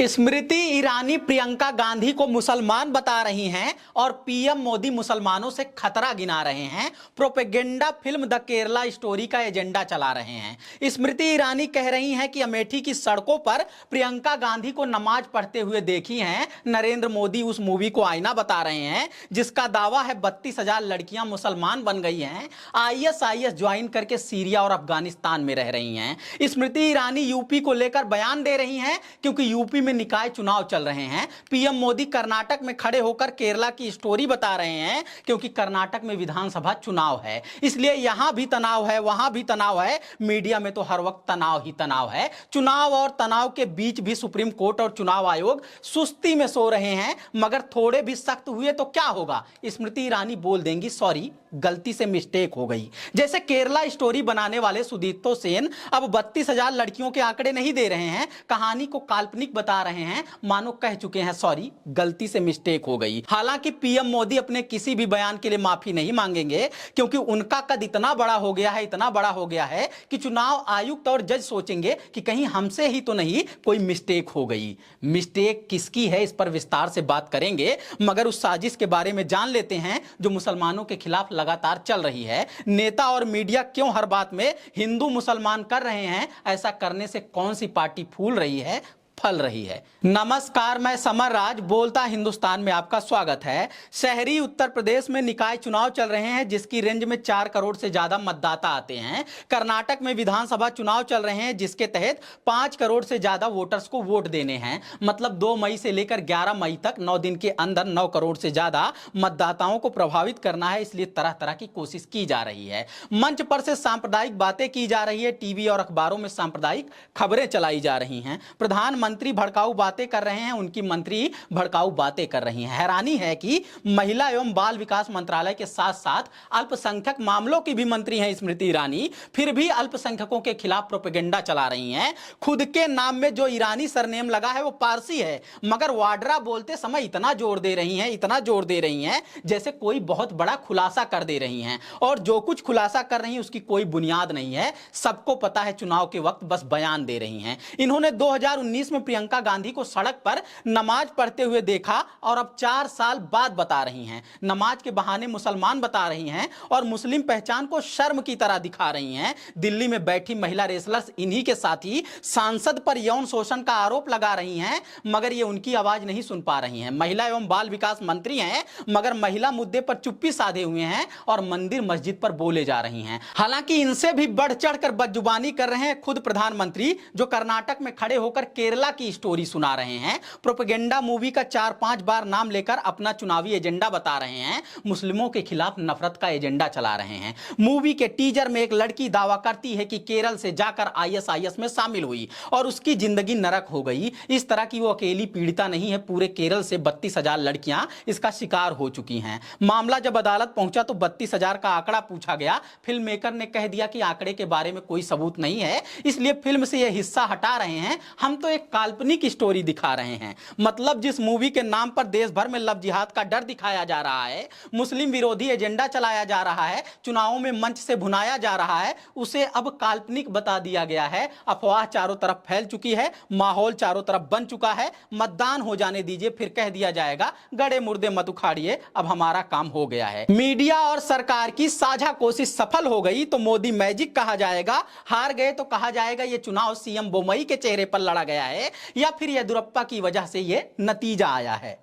स्मृति ईरानी प्रियंका गांधी को मुसलमान बता रही हैं और पीएम मोदी मुसलमानों से खतरा गिना रहे हैं। Propaganda film the Kerala story का एजेंडा चला रहे हैं। स्मृति ईरानी कह रही हैं कि अमेठी की सड़कों पर प्रियंका गांधी को नमाज पढ़ते हुए देखी हैं। नरेंद्र मोदी उस मूवी को आईना बता रहे हैं जिसका दावा है 32,000 लड़कियां मुसलमान बन गई हैं, आईएसआईएस ज्वाइन करके सीरिया और अफगानिस्तान में रह रही हैं। स्मृति ईरानी यूपी को लेकर बयान दे रही हैं क्योंकि यूपी में निकाय चुनाव चल रहे हैं। पीएम मोदी कर्नाटक में खड़े होकर केरला की स्टोरी बता रहे हैं क्योंकि कर्नाटक में विधानसभा चुनाव है, इसलिए यहां भी तनाव है, वहां भी तनाव है। मीडिया में तो हर वक्त तनाव ही तनाव है। चुनाव और तनाव के बीच भी सुप्रीम कोर्ट और चुनाव आयोग सुस्ती में सो रहे हैं, मगर थोड़े भी सख्त हुए तो क्या होगा? स्मृति ईरानी बोल देंगी सॉरी, गलती से मिस्टेक हो गई। जैसे केरला स्टोरी बनाने वाले सुदीप्तो सेन अब 32,000 लड़कियों के आंकड़े नहीं दे रहे हैं, कहानी को काल्पनिक बता रहे हैं, मानो कह चुके हैं सॉरी, गलती से मिस्टेक हो गई। हालांकि पीएम मोदी अपने किसी भी बयान के लिए माफी नहीं मांगेंगे क्योंकि उनका कद इतना बड़ा हो गया है, इतना बड़ा हो गया है कि चुनाव आयुक्त और जज सोचेंगे कि कहीं हमसे ही तो नहीं कोई मिस्टेक हो गई। मिस्टेक किसकी है इस पर विस्तार से बात करेंगे, मगर उस साजिश के बारे में जान लेते हैं जो मुसलमानों के खिलाफ लगातार चल रही है। नेता और मीडिया क्यों हर बात में हिंदू मुसलमान कर रहे हैं? ऐसा करने से कौन सी पार्टी फूल रही है, फल रही है? नमस्कार, मैं समर राज बोलता हिंदुस्तान में आपका स्वागत है। शहरी उत्तर प्रदेश में निकाय चुनाव चल रहे हैं जिसकी रेंज में 4 करोड़ से ज्यादा मतदाता आते हैं। कर्नाटक में विधानसभा चुनाव चल रहे हैं जिसके तहत 5 करोड़ से ज्यादा वोटर्स को वोट देने हैं। मतलब 2 मई से लेकर 11 मई तक 9 दिन के अंदर 9 करोड़ से ज्यादा मतदाताओं को प्रभावित करना है, इसलिए तरह तरह की कोशिश की जा रही है। मंच पर से सांप्रदायिक बातें की जा रही है, टीवी और अखबारों में सांप्रदायिक खबरें चलाई जा रही हैं। प्रधानमंत्री भड़काऊ बातें कर रहे हैं, उनकी मंत्री भड़काऊ बातें कर रही हैं। हैरानी है कि महिला एवं बाल विकास मंत्रालय के साथ साथ अल्पसंख्यक मामलों की भी मंत्री हैं स्मृति ईरानी, फिर भी अल्पसंख्यकों के खिलाफ प्रोपेगेंडा चला रही हैं। खुद के नाम में जो ईरानी सरनेम लगा है वो पारसी है, मगर वाड्रा बोलते समय इतना जोर दे रही हैं, इतना जोर दे रही हैं जैसे कोई बहुत बड़ा खुलासा कर दे रही हैं। और जो कुछ खुलासा कर रही हैं उसकी कोई बुनियाद नहीं है, सबको पता है। चुनाव के वक्त बस बयान दे रही हैं। इन्होंने 2019 में प्रियंका गांधी को सड़क पर नमाज पढ़ते हुए देखा और अब 4 साल बाद बता रही हैं। नमाज के बहाने मुसलमान बता रही हैं और मुस्लिम पहचान को शर्म की तरह दिखा रही हैं। दिल्ली में बैठी महिला रेसलर्स इन्हीं के साथी सांसद पर यौन शोषण का आरोप लगा रही हैं, मगर ये उनकी आवाज नहीं सुन पा रही हैं। महिला एवं बाल विकास मंत्री हैं मगर महिला मुद्दे पर चुप्पी साधे हुए हैं और मंदिर मस्जिद पर बोले जा रही हैं। हालांकि इनसे भी बढ़ चढ़कर बदजुबानी कर रहे हैं खुद प्रधानमंत्री, जो कर्नाटक में खड़े होकर केरला की स्टोरी सुना रहे हैं। प्रोपेगेंडा मूवी का 4-5 बार नाम लेकर अपना चुनावी एजेंडा बता रहे हैं। मुस्लिमों के खिलाफ नफरत का एजेंडा चला रहे हैं। मूवी के टीजर में एक लड़की दावा करती है कि केरल से जाकर आईएसआईएस में शामिल हुई और उसकी जिंदगी नरक हो गई। इस तरह की वो अकेली पीड़िता नहीं है, पूरे केरल से 32,000 लड़कियां इसका शिकार हो चुकी हैं। मामला जब अदालत पहुंचा तो 32,000 का आंकड़ा पूछा गया। फिल्म मेकर ने कह दिया कि आंकड़े के बारे में कोई सबूत नहीं है, इसलिए फिल्म से यह हिस्सा हटा रहे हैं, हम तो एक काल्पनिक स्टोरी दिखा रहे हैं। मतलब जिस मूवी के नाम पर देश भर में लव जिहाद का डर दिखाया जा रहा है, मुस्लिम विरोधी एजेंडा चलाया जा रहा है, चुनावों में मंच से भुनाया जा रहा है, उसे अब काल्पनिक बता दिया गया है। अफवाह चारों तरफ फैल चुकी है, माहौल चारों तरफ बन चुका है। मतदान हो जाने दीजिए, फिर कह दिया जाएगा गड़े मुर्दे मत उखाड़िए, अब हमारा काम हो गया है। मीडिया और सरकार की साझा कोशिश सफल हो गई तो मोदी मैजिक कहा जाएगा, हार गए तो कहा जाएगा ये चुनाव सीएम बोमई के चेहरे पर लड़ा गया है, या फिर येदियुरप्पा की वजह से ये नतीजा आया है।